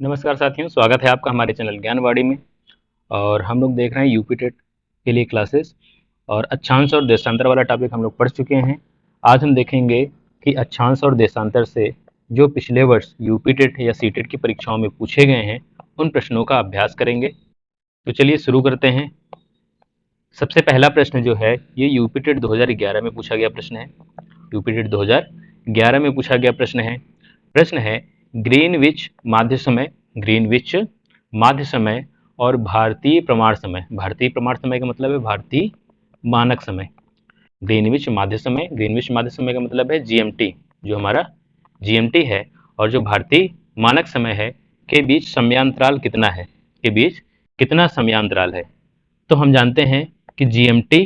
नमस्कार साथियों, स्वागत है आपका हमारे चैनल ज्ञानवाड़ी में। और हम लोग देख रहे हैं यूपी टेट के लिए क्लासेस। और अक्षांश और देशांतर वाला टॉपिक हम लोग पढ़ चुके हैं। आज हम देखेंगे कि अक्षांश और देशांतर से जो पिछले वर्ष यूपी टेट या सी टेट की परीक्षाओं में पूछे गए हैं उन प्रश्नों का अभ्यास करेंगे। तो चलिए शुरू करते हैं। सबसे पहला प्रश्न जो है ये यूपी टेट 2011 में पूछा गया प्रश्न है। यूपी टेट 2011 में पूछा गया प्रश्न है ग्रीनविच माध्य समय और भारतीय प्रमाण समय। भारतीय प्रमाण समय का मतलब है भारतीय मानक समय। ग्रीनविच माध्य समय का मतलब है जीएमटी, जो हमारा जीएमटी है। और जो भारतीय मानक समय है के बीच समयांतराल कितना है, के बीच कितना समयांतराल है। तो हम जानते हैं कि जीएमटी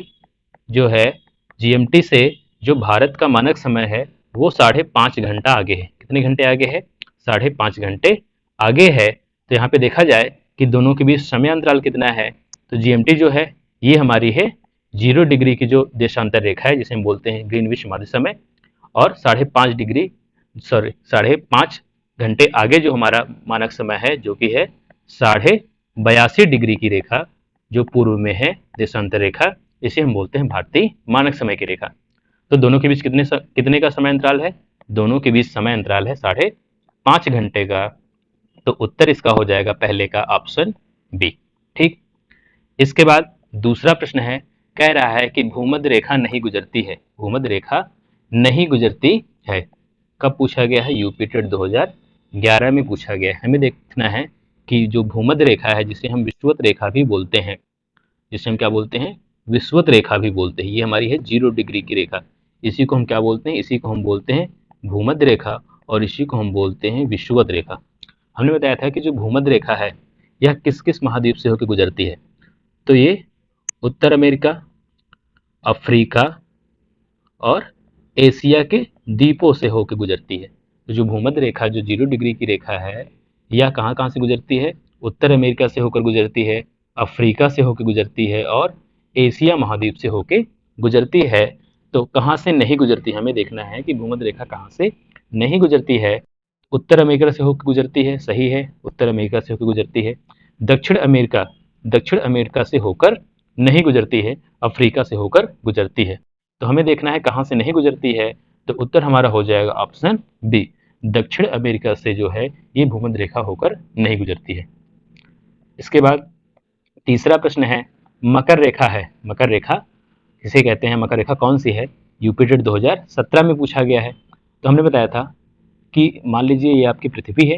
जो है, जीएमटी से जो भारत का मानक समय है वो 5.5 घंटा आगे है। कितने घंटे आगे है? 5.5 घंटे आगे है। तो यहाँ पे देखा जाए कि दोनों के बीच समय अंतराल कितना है, तो जीएमटी जो है ये हमारी है 0 डिग्री की जो देशांतर रेखा है जिसे हम बोलते हैं ग्रीनविच माध्य समय। और 5.5 घंटे आगे जो हमारा मानक समय है जो कि है 82.5 डिग्री की रेखा जो पूर्व में है देशांतर रेखा, इसे हम बोलते हैं भारतीय मानक समय की रेखा। तो दोनों के बीच कितने का समय अंतराल है? दोनों के बीच समय अंतराल है 5.5 घंटे का। तो उत्तर इसका हो जाएगा पहले का ऑप्शन बी। ठीक। इसके बाद दूसरा प्रश्न है, कह रहा है कि भूमध्य रेखा नहीं गुजरती है। भूमध्य रेखा नहीं गुजरती है कब पूछा गया है? यूपी टेट 2011 में पूछा गया है। हमें देखना है कि जो भूमध्य रेखा है जिसे हम विषुवत रेखा भी बोलते हैं, जिसे हम क्या बोलते हैं? विषुवत रेखा भी बोलते हैं। ये हमारी है 0 डिग्री की रेखा। इसी को हम क्या बोलते हैं? इसी को हम बोलते हैं भूमध्य रेखा और इसी को हम बोलते हैं विषुवत रेखा। हमने बताया था कि जो भूमध्य रेखा है यह किस किस महाद्वीप से होकर गुजरती है? तो ये उत्तर अमेरिका, अफ्रीका और एशिया के द्वीपों से होकर गुजरती है। तो जो भूमध्य रेखा जो 0 डिग्री की रेखा है यह कहाँ कहाँ से गुजरती है? उत्तर अमेरिका से होकर गुजरती है, अफ्रीका से होकर गुजरती है और एशिया महाद्वीप से होकर गुजरती है। तो कहाँ से नहीं गुजरती? हमें देखना है कि भूमध्य रेखा कहाँ से नहीं गुजरती है। उत्तर अमेरिका से होकर गुजरती है, सही है, उत्तर अमेरिका से होकर गुजरती है। दक्षिण अमेरिका से होकर नहीं गुजरती है, अफ्रीका से होकर गुजरती है। तो हमें देखना है कहाँ से नहीं गुजरती है। तो उत्तर हमारा हो जाएगा ऑप्शन बी, दक्षिण अमेरिका से जो है ये भूमध्य रेखा होकर नहीं गुजरती है। इसके बाद तीसरा प्रश्न है, मकर रेखा है। मकर रेखा किसे कहते हैं? मकर रेखा कौन सी है? यूपी टेट 2017 में पूछा गया है। तो हमने बताया था कि मान लीजिए ये आपकी पृथ्वी है।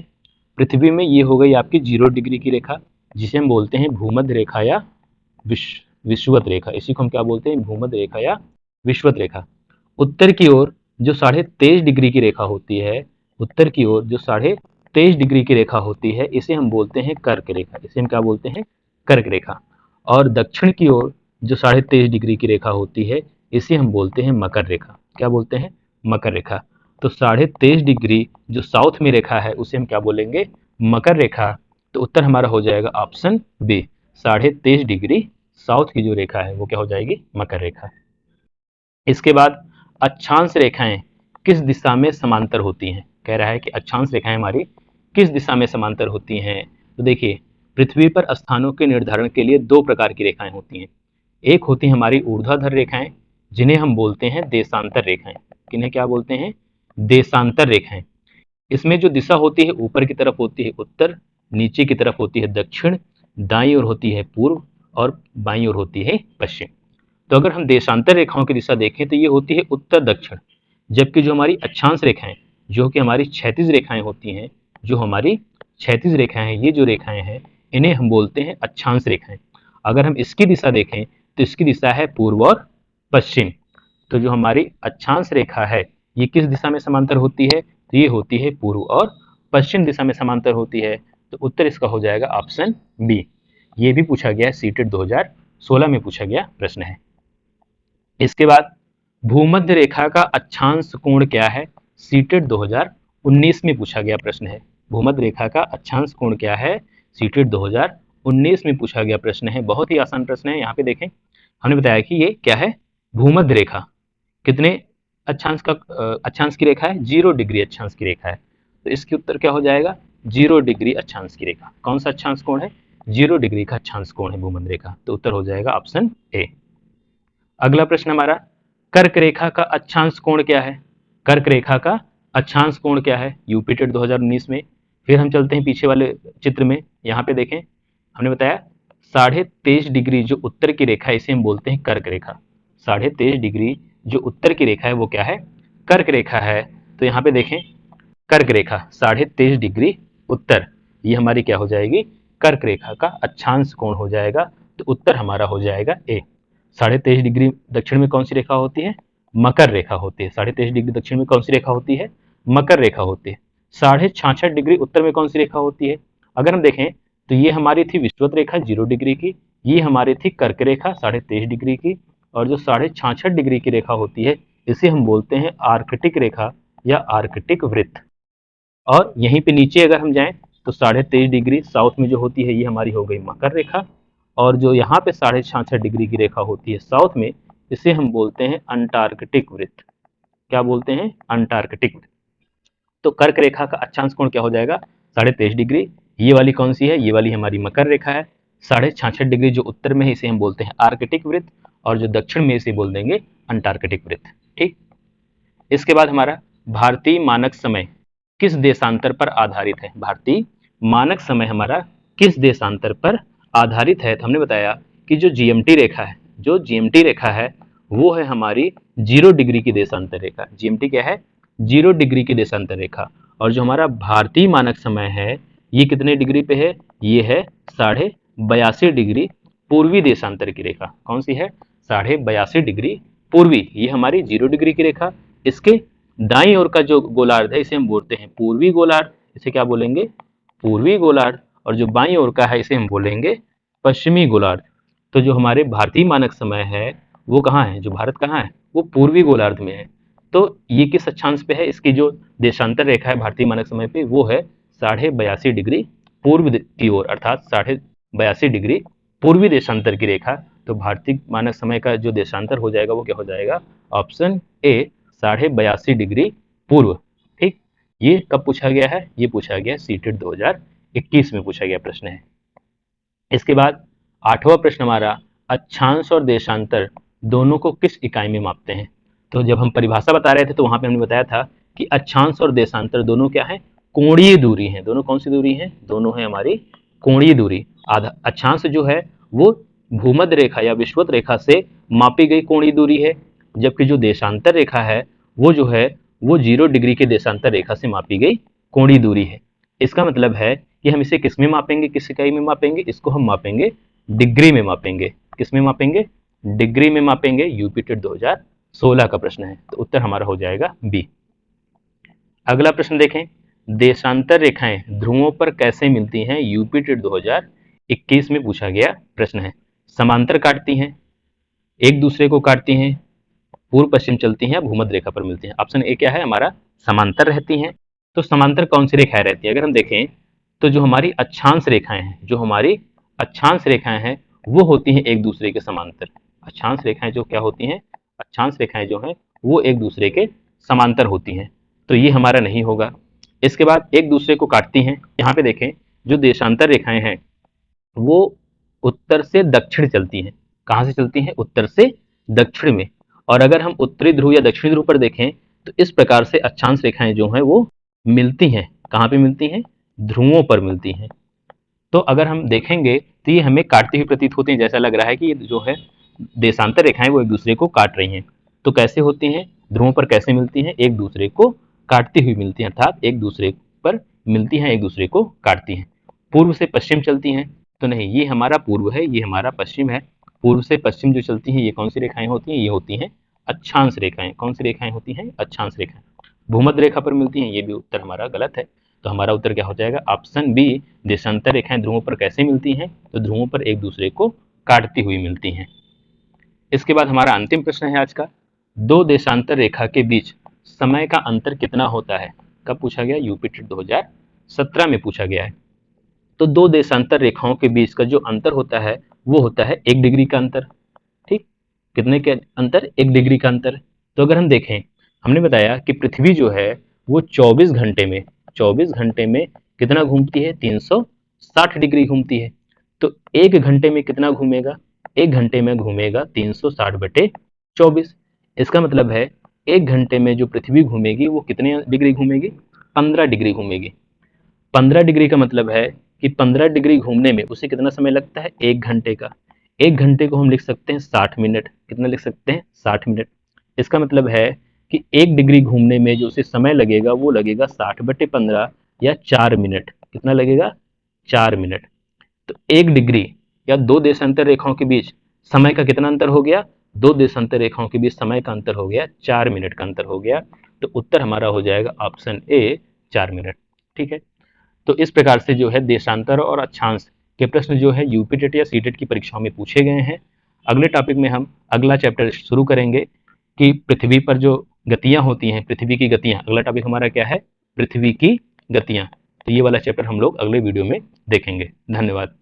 पृथ्वी में ये हो गई आपकी 0 डिग्री की रेखा जिसे हम बोलते हैं भूमध्य रेखा या विषुवत रेखा। इसी को हम क्या बोलते हैं? भूमध्य रेखा या विषुवत रेखा। उत्तर की ओर जो 23.5 डिग्री की रेखा होती है, उत्तर की ओर जो 23.5 डिग्री की रेखा होती है इसे हम बोलते हैं कर्क रेखा। इसे हम क्या बोलते हैं? कर्क रेखा। और दक्षिण की ओर जो 23.5 डिग्री की रेखा होती है इसे हम बोलते हैं मकर रेखा। क्या बोलते हैं? मकर रेखा। तो 23.5 डिग्री जो साउथ में रेखा है उसे हम क्या बोलेंगे? मकर रेखा। तो उत्तर हमारा हो जाएगा ऑप्शन बी, 23.5 डिग्री साउथ की जो रेखा है वो क्या हो जाएगी? मकर रेखा। इसके बाद अक्षांश रेखाएं किस दिशा में समांतर होती हैं? कह रहा है कि अक्षांश रेखाएं हमारी किस दिशा में समांतर होती हैं। तो देखिए, पृथ्वी पर स्थानों के निर्धारण के लिए 2 प्रकार की रेखाएं होती हैं। एक होती है हमारी ऊर्ध्वाधर रेखाएं जिन्हें हम बोलते हैं देशांतर रेखाएं। किन्हें क्या बोलते हैं? देशांतर रेखाएं। इसमें जो दिशा होती है ऊपर की तरफ होती है उत्तर, नीचे की तरफ होती है दक्षिण, दाईं ओर होती है पूर्व और बाईं ओर होती है पश्चिम। तो अगर हम देशांतर रेखाओं की दिशा देखें तो ये होती है उत्तर दक्षिण। जबकि जो हमारी अक्षांश रेखाएं जो कि हमारी क्षैतिज रेखाएं होती हैं, जो हमारी क्षैतिज रेखाएं हैं, ये जो रेखाएं हैं इन्हें हम बोलते हैं अक्षांश रेखाएं। अगर हम इसकी दिशा देखें तो इसकी दिशा है पूर्व और पश्चिम। तो जो हमारी अक्षांश रेखा है ये किस दिशा में समांतर होती है? तो ये होती है पूर्व और पश्चिम दिशा में समांतर होती है। तो उत्तर इसका हो जाएगा ऑप्शन बी। ये भी पूछा गया है, सीटेट 2016 में पूछा गया प्रश्न है। इसके बाद भूमध्य रेखा का अक्षांश कोण क्या है? सीटेट 2019 में पूछा गया प्रश्न है। भूमध्य रेखा का अक्षांश कोण क्या है? सीटेट 2019 में पूछा गया प्रश्न है। बहुत ही आसान प्रश्न है। यहाँ पे देखें, हमने बताया कि ये क्या है? भूमध्य रेखा। कितने अक्षांश की रेखा है? 0 डिग्री अक्षांश की रेखा है। तो इसके उत्तर क्या हो जाएगा? 0 डिग्री अक्षांश की रेखा। कौन सा अक्षांश कोण है? 0 डिग्री का अक्षांश कोण है भूमध्य रेखा। तो उत्तर हो जाएगा ऑप्शन ए। अगला प्रश्न हमारा, कर्क रेखा का अक्षांश कोण क्या है? कर्क रेखा का अक्षांश कोण क्या है यूपी टेट 2019 में? फिर हम चलते हैं पीछे वाले चित्र में। यहाँ पे देखें, हमने बताया 23.5 डिग्री जो उत्तर की रेखा है इसे हम बोलते हैं कर्क रेखा। 23.5 डिग्री जो उत्तर की रेखा है वो क्या है? कर्क रेखा है। तो यहाँ पे देखें, कर्क रेखा 23.5 डिग्री उत्तर, ये हमारी क्या हो जाएगी? कर्क रेखा का अक्षांश कोण हो जाएगा। तो उत्तर हमारा हो जाएगा ए। 23.5 डिग्री दक्षिण में कौन सी रेखा होती है? मकर रेखा होती है। 23.5 डिग्री दक्षिण में कौन सी रेखा होती है? मकर रेखा होती है। 66.5 डिग्री उत्तर में कौन सी रेखा होती है? अगर हम देखें तो ये हमारी थी विषुवत रेखा 0 डिग्री की, ये हमारी थी कर्क रेखा 23.5 डिग्री की, और जो 66.5 डिग्री की रेखा होती है इसे हम बोलते हैं आर्कटिक रेखा या आर्कटिक वृत्त। और यहीं पे नीचे अगर हम जाएं तो 23.5 डिग्री साउथ में जो होती है ये हमारी हो गई मकर रेखा, और जो यहाँ पे 66.5 डिग्री की रेखा होती है साउथ में, इसे हम बोलते हैं अंटार्कटिक वृत्त। क्या बोलते हैं? अंटार्कटिक वृत्त। तो कर्क रेखा का अक्षांश कोण क्या हो जाएगा? 23.5 डिग्री। ये वाली कौन सी है? ये वाली हमारी मकर रेखा है। 66.5 डिग्री जो उत्तर में है इसे हम बोलते हैं आर्कटिक वृत्त, और जो दक्षिण में इसे बोल देंगे अंटार्कटिक वृत्त। ठीक। इसके बाद हमारा भारतीय मानक समय किस देशांतर पर आधारित है? भारतीय मानक समय हमारा किस देशांतर पर आधारित है? तो हमने बताया कि जो जीएमटी रेखा है, जो जीएमटी रेखा है वो है हमारी 0 डिग्री की देशांतर रेखा। जीएमटी क्या है? 0 डिग्री की देशांतर रेखा। और जो हमारा भारतीय मानक समय है ये कितने डिग्री पे है? ये है 82.5 डिग्री पूर्वी देशांतर की रेखा। कौन सी है? 82.5 डिग्री पूर्वी, ये हमारी 0 डिग्री की रेखा। इसके दाईं ओर का जो गोलार्ध है इसे हम बोलते हैं पूर्वी गोलार्ध। इसे क्या बोलेंगे? पूर्वी गोलार्ध। और जो बाईं ओर का है इसे हम बोलेंगे पश्चिमी गोलार्ध। तो जो हमारे भारतीय मानक समय है वो कहाँ है? जो भारत कहाँ है? वो पूर्वी गोलार्ध में है। तो ये किस अक्षांश पे है? इसकी जो देशांतर रेखा है भारतीय मानक समय पे वो है 82.5 डिग्री पूर्व की ओर, अर्थात 82.5 डिग्री पूर्वी देशांतर की रेखा। तो भारतीय मानक समय का जो देशांतर हो जाएगा वो क्या हो जाएगा? ऑप्शन ए 82.5 डिग्री पूर्व। ठीक। ये कब पूछा गया है? ये पूछा गया सीटेट 2021 में पूछा गया प्रश्न है। इसके बाद 8वां प्रश्न हमारा, अक्षांश और देशांतर दोनों को किस इकाई में मापते हैं? तो जब हम परिभाषा बता रहे थे तो वहां पे हमने बताया था कि अक्षांश और देशांतर दोनों क्या है? कोणीय दूरी है। दोनों कौन सी दूरी है? दोनों है हमारी कोणीय दूरी। आधा अक्षांश जो है वो भूमध्य रेखा या विषुवत रेखा से मापी गई कोणीय दूरी है, जबकि जो देशांतर रेखा है वो जो है वो 0 डिग्री के देशांतर रेखा से मापी गई कोणीय दूरी है। इसका मतलब है कि हम इसे किस में मापेंगे? किस इकाई में मापेंगे? इसको हम मापेंगे डिग्री में मापेंगे। किस में मापेंगे? डिग्री में मापेंगे। यूपी टेट 2016 का प्रश्न है। तो उत्तर हमारा हो जाएगा बी। अगला प्रश्न देखें, देशांतर रेखाएं ध्रुवों पर कैसे मिलती हैं? यूपी टेट 2021 में पूछा गया प्रश्न है। समांतर काटती हैं, एक दूसरे को काटती हैं, पूर्व पश्चिम चलती हैं, भूमध्य रेखा पर मिलती हैं। ऑप्शन ए क्या है हमारा? समांतर रहती हैं। तो समांतर कौन सी रेखाएं रहती है? अगर हम देखें तो जो हमारी अक्षांश रेखाएं हैं, जो हमारी अक्षांश रेखाएं हैं वो होती हैं एक दूसरे के समांतर। अक्षांश रेखाएं जो क्या होती हैं? अक्षांश रेखाएं जो हैं वो एक दूसरे के समांतर होती हैं। तो ये हमारा नहीं होगा। इसके बाद एक दूसरे को काटती हैं। यहाँ पे देखें जो देशांतर रेखाएं हैं वो उत्तर से दक्षिण चलती हैं। कहाँ से चलती हैं? उत्तर से दक्षिण में। और अगर हम उत्तरी ध्रुव या दक्षिणी ध्रुव पर देखें तो इस प्रकार से अक्षांश रेखाएं जो हैं वो मिलती हैं। कहाँ पे मिलती हैं? ध्रुवों पर मिलती हैं। तो अगर हम देखेंगे तो ये हमें काटती हुई प्रतीत होती हैं। जैसा लग रहा है कि ये जो है देशांतर रेखाएं वो एक दूसरे को काट रही हैं। तो कैसे होती हैं? ध्रुवों पर कैसे मिलती हैं? एक दूसरे को काटती हुई मिलती हैं, अर्थात एक दूसरे पर मिलती हैं, एक दूसरे को काटती हैं। पूर्व से पश्चिम चलती हैं तो नहीं, ये हमारा पूर्व है, ये हमारा पश्चिम है। पूर्व से पश्चिम जो चलती हैं ये कौन सी रेखाएं होती हैं? ये होती हैं अक्षांश रेखाएं। कौन सी रेखाएं होती हैं? अक्षांश रेखाएं। भूमध्य रेखा पर मिलती हैं, ये भी उत्तर हमारा गलत है। तो हमारा उत्तर क्या हो जाएगा? ऑप्शन बी, देशांतर रेखाएं ध्रुवों पर कैसे मिलती हैं? तो ध्रुवों पर एक दूसरे को काटती हुई मिलती हैं। इसके बाद हमारा अंतिम प्रश्न है आज का, दो देशांतर रेखा के बीच समय का अंतर कितना होता है? कब पूछा गया? यूपी टेट 2017 में पूछा गया है। तो दो देशांतर रेखाओं के बीच का जो अंतर होता है वो होता है 1 डिग्री का अंतर। ठीक। कितने के अंतर? 1 डिग्री का अंतर। तो अगर हम देखें, हमने बताया कि पृथ्वी जो है वो 24 घंटे में कितना घूमती है? 360 डिग्री घूमती है। तो 1 घंटे में कितना घूमेगा? 1 घंटे में घूमेगा 360/24। इसका मतलब है 1 घंटे में जो पृथ्वी घूमेगी वो कितने डिग्री घूमेगी? 15 डिग्री घूमेगी। 15 डिग्री का मतलब है कि 15 डिग्री घूमने में उसे कितना समय लगता है? 1 घंटे का। 1 घंटे को हम लिख सकते हैं 60 मिनट। कितना लिख सकते हैं? 60 मिनट। इसका मतलब है कि 1 डिग्री घूमने में जो उसे समय लगेगा वो लगेगा 60/15 या 4 मिनट। कितना लगेगा? 4 मिनट। तो 1 डिग्री या 2 देशांतर रेखाओं के बीच समय का कितना अंतर हो गया? 2 देशांतर रेखाओं के बीच समय का अंतर हो गया 4 मिनट का अंतर हो गया। तो उत्तर हमारा हो जाएगा ऑप्शन ए, 4 मिनट। ठीक है। तो इस प्रकार से जो है देशांतर और अक्षांश के प्रश्न जो है यूपी टेट या सीटेट की परीक्षाओं में पूछे गए हैं। अगले टॉपिक में हम अगला चैप्टर शुरू करेंगे कि पृथ्वी पर जो गतियां होती हैं, पृथ्वी की गतियां। अगला टॉपिक हमारा क्या है? पृथ्वी की गतियां। तो ये वाला चैप्टर हम लोग अगले वीडियो में देखेंगे। धन्यवाद।